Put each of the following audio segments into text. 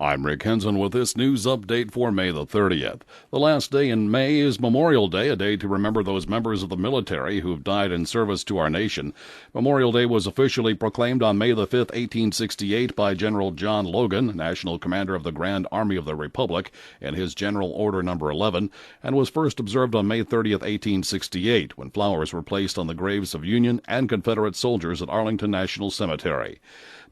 I'm Rick Henson with this news update for May the 30th. The last day in May is Memorial Day, a day to remember those members of the military who've died in service to our nation. Memorial Day was officially proclaimed on May the 5th, 1868 by General John Logan, National Commander of the Grand Army of the Republic, in his General Order No. 11, and was first observed on May 30th, 1868, when flowers were placed on the graves of Union and Confederate soldiers at Arlington National Cemetery.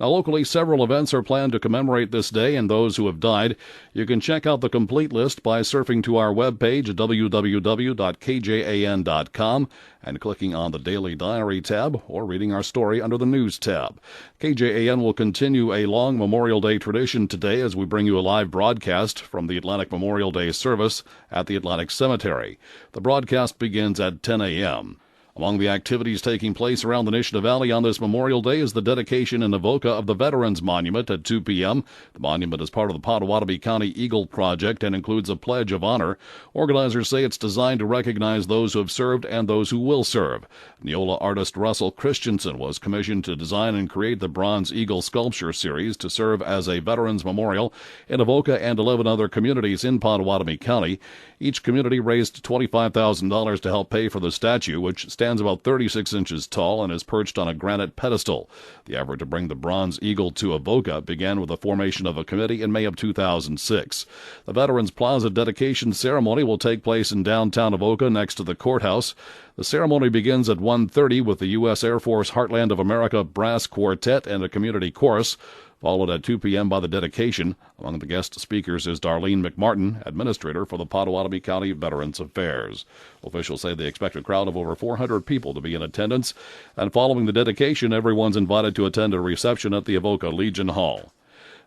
Now, locally, several events are planned to commemorate this day and those who have died. You can check out the complete list by surfing to our webpage at www.kjan.com and clicking on the Daily Diary tab or reading our story under the News tab. KJAN will continue a long Memorial Day tradition today as we bring you a live broadcast from the Atlantic Memorial Day service at the Atlantic Cemetery. The broadcast begins at 10 a.m. Among the activities taking place around the Nishna Valley on this Memorial Day is the dedication in Avoca of the Veterans Monument at 2 p.m. The monument is part of the Pottawatomie County Eagle Project and includes a pledge of honor. Organizers say it's designed to recognize those who have served and those who will serve. Neola artist Russell Christensen was commissioned to design and create the Bronze Eagle Sculpture Series to serve as a Veterans Memorial in Avoca and 11 other communities in Pottawatomie County. Each community raised $25,000 to help pay for the statue, which stands about 36 inches tall and is perched on a granite pedestal. The effort to bring the Bronze Eagle to Avoca began with the formation of a committee in May of 2006. The Veterans Plaza dedication ceremony will take place in downtown Avoca next to the courthouse. The ceremony begins at 1:30 with the U.S. Air Force Heartland of America Brass Quartet and a community chorus, followed at 2 p.m. by the dedication. Among the guest speakers is Darlene McMartin, administrator for the Pottawatomie County Veterans Affairs. Officials say they expect a crowd of over 400 people to be in attendance, and following the dedication, everyone's invited to attend a reception at the Avoca Legion Hall.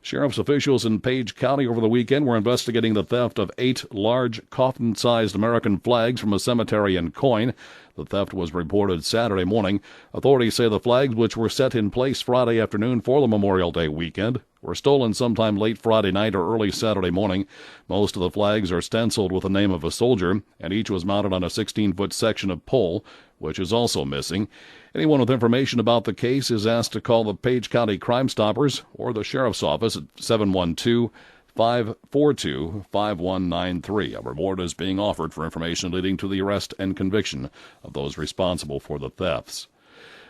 Sheriff's officials in Page County over the weekend were investigating the theft of 8 large coffin-sized American flags from a cemetery in Coyne. The theft was reported Saturday morning. Authorities say the flags, which were set in place Friday afternoon for the Memorial Day weekend, were stolen sometime late Friday night or early Saturday morning. Most of the flags are stenciled with the name of a soldier, and each was mounted on a 16-foot section of pole, which is also missing. Anyone with information about the case is asked to call the Page County Crime Stoppers or the Sheriff's Office at 712-542-5193. A reward is being offered for information leading to the arrest and conviction of those responsible for the thefts.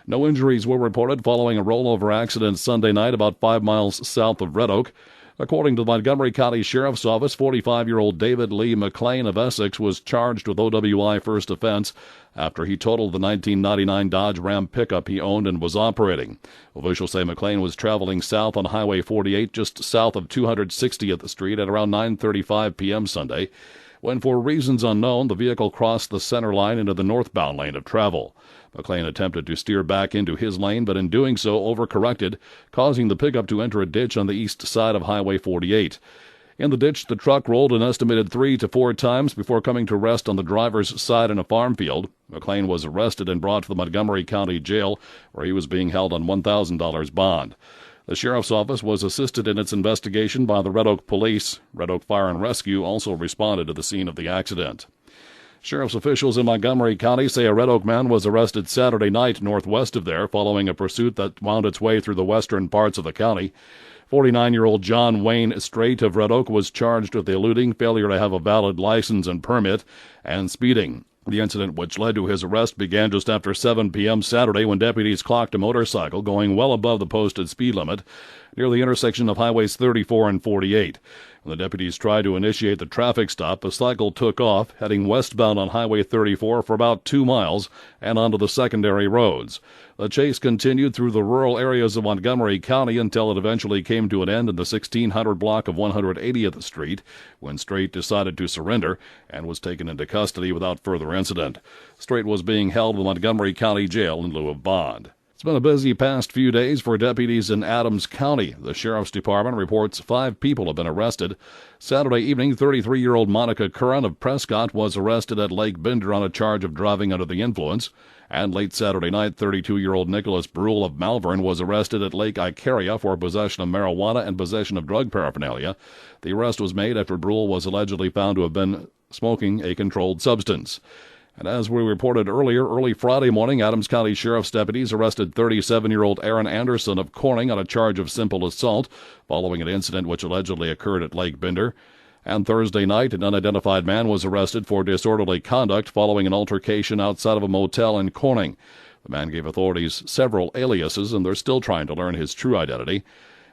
No injuries were reported following a rollover accident Sunday night about 5 miles south of Red Oak. According to the Montgomery County Sheriff's Office, 45-year-old David Lee McLean of Essex was charged with OWI first offense after he totaled the 1999 Dodge Ram pickup he owned and was operating. Officials say McLean was traveling south on Highway 48 just south of 260th Street at around 9:35 p.m. Sunday, when for reasons unknown the vehicle crossed the center line into the northbound lane of travel. McLean attempted to steer back into his lane, but in doing so overcorrected, causing the pickup to enter a ditch on the east side of Highway 48. In the ditch, the truck rolled an estimated 3 to 4 times before coming to rest on the driver's side in a farm field. McLean was arrested and brought to the Montgomery County Jail, where he was being held on $1,000 bond. The Sheriff's Office was assisted in its investigation by the Red Oak Police. Red Oak Fire and Rescue also responded to the scene of the accident. Sheriff's officials in Montgomery County say a Red Oak man was arrested Saturday night northwest of there following a pursuit that wound its way through the western parts of the county. 49-year-old John Wayne Strait of Red Oak was charged with eluding, failure to have a valid license and permit, and speeding. The incident which led to his arrest began just after 7 p.m. Saturday when deputies clocked a motorcycle going well above the posted speed limit near the intersection of Highways 34 and 48. When the deputies tried to initiate the traffic stop, the cycle took off, heading westbound on Highway 34 for about 2 miles and onto the secondary roads. The chase continued through the rural areas of Montgomery County until it eventually came to an end in the 1600 block of 180th Street, when Strait decided to surrender and was taken into custody without further incident. Strait was being held in the Montgomery County Jail in lieu of bond. It's been a busy past few days for deputies in Adams County. The Sheriff's Department reports 5 people have been arrested. Saturday evening, 33-year-old Monica Curran of Prescott was arrested at Lake Binder on a charge of driving under the influence. And late Saturday night, 32-year-old Nicholas Brule of Malvern was arrested at Lake Icaria for possession of marijuana and possession of drug paraphernalia. The arrest was made after Brule was allegedly found to have been smoking a controlled substance. And as we reported earlier, early Friday morning, Adams County Sheriff's deputies arrested 37-year-old Aaron Anderson of Corning on a charge of simple assault following an incident which allegedly occurred at Lake Binder. And Thursday night, an unidentified man was arrested for disorderly conduct following an altercation outside of a motel in Corning. The man gave authorities several aliases, and they're still trying to learn his true identity.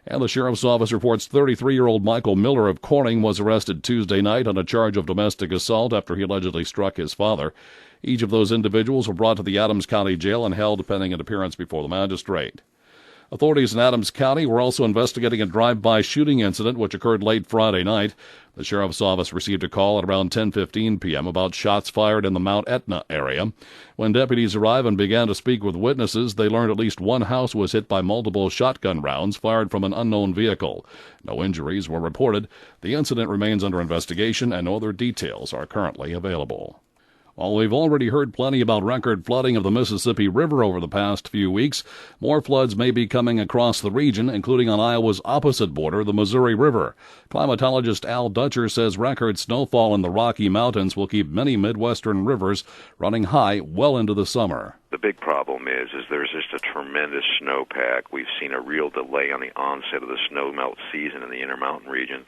And the sheriff's office reports 33-year-old Michael Miller of Corning was arrested Tuesday night on a charge of domestic assault after he allegedly struck his father. Each of those individuals were brought to the Adams County Jail and held pending an appearance before the magistrate. Authorities in Adams County were also investigating a drive-by shooting incident which occurred late Friday night. The sheriff's office received a call at around 10:15 p.m. about shots fired in the Mount Etna area. When deputies arrived and began to speak with witnesses, they learned at least one house was hit by multiple shotgun rounds fired from an unknown vehicle. No injuries were reported. The incident remains under investigation, and no other details are currently available. While we've already heard plenty about record flooding of the Mississippi River over the past few weeks, more floods may be coming across the region, including on Iowa's opposite border, the Missouri River. Climatologist Al Dutcher says record snowfall in the Rocky Mountains will keep many Midwestern rivers running high well into the summer. The big problem is there's just a tremendous snowpack. We've seen a real delay on the onset of the snowmelt season in the Intermountain region.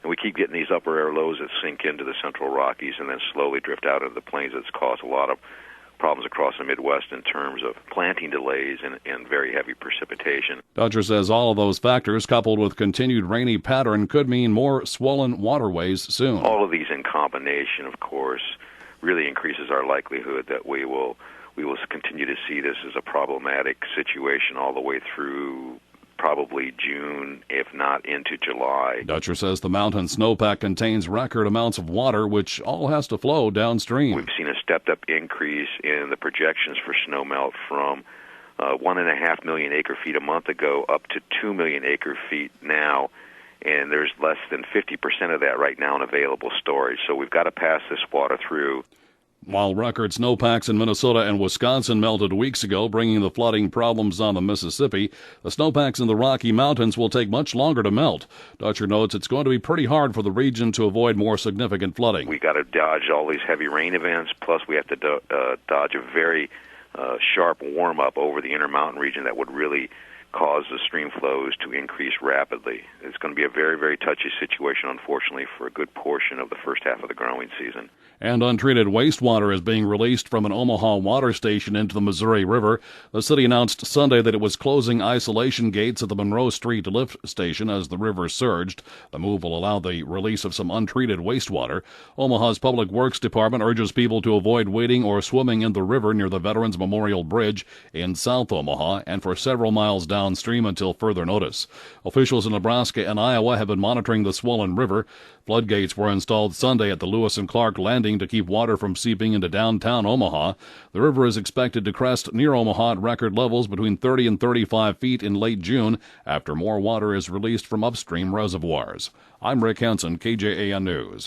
And we keep getting these upper air lows that sink into the central Rockies and then slowly drift out into the plains. That's caused a lot of problems across the Midwest in terms of planting delays and very heavy precipitation. Dutcher says all of those factors, coupled with continued rainy pattern, could mean more swollen waterways soon. All of these in combination, of course, really increases our likelihood that we will continue to see this as a problematic situation all the way through probably June, if not into July. Dutcher says the mountain snowpack contains record amounts of water, which all has to flow downstream. We've seen a stepped-up increase in the projections for snowmelt from 1.5 million acre-feet a month ago up to 2 million acre-feet now, and there's less than 50% of that right now in available storage. So we've got to pass this water through. While record snowpacks in Minnesota and Wisconsin melted weeks ago, bringing the flooding problems on the Mississippi, the snowpacks in the Rocky Mountains will take much longer to melt. Dutcher notes it's going to be pretty hard for the region to avoid more significant flooding. We've got to dodge all these heavy rain events, plus we have to dodge a very sharp warm-up over the Intermountain region that would really cause the stream flows to increase rapidly. It's going to be a very, very touchy situation, unfortunately, for a good portion of the first half of the growing season. And untreated wastewater is being released from an Omaha water station into the Missouri River. The city announced Sunday that it was closing isolation gates at the Monroe Street lift station as the river surged. The move will allow the release of some untreated wastewater. Omaha's Public Works Department urges people to avoid wading or swimming in the river near the Veterans Memorial Bridge in South Omaha and for several miles downstream until further notice. Officials in Nebraska and Iowa have been monitoring the swollen river. Floodgates were installed Sunday at the Lewis and Clark Landing to keep water from seeping into downtown Omaha. The river is expected to crest near Omaha at record levels between 30 and 35 feet in late June after more water is released from upstream reservoirs. I'm Rick Henson, KJAN News.